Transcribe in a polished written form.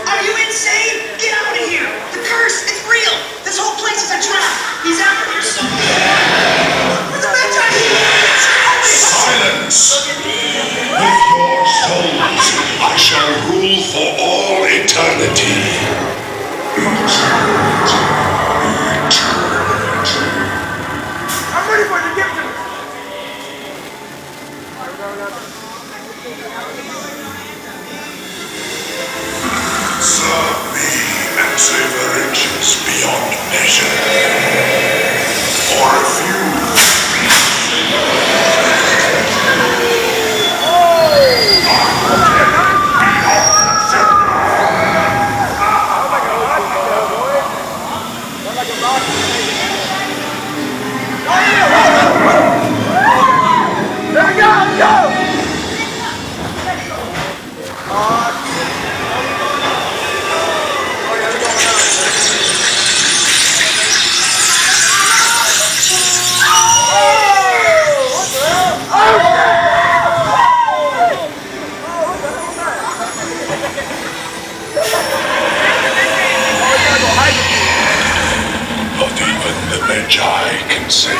Are you insane? Get out of here! The curse, it's real! This whole place is a trap! He's after your soul! The Magi! Silence! With your souls, I shall rule for all eternity. I'm ready for you to give it to me. Serve me and save the riches beyond measure. Or refuse. There we go, let's go! Not even the Magi can save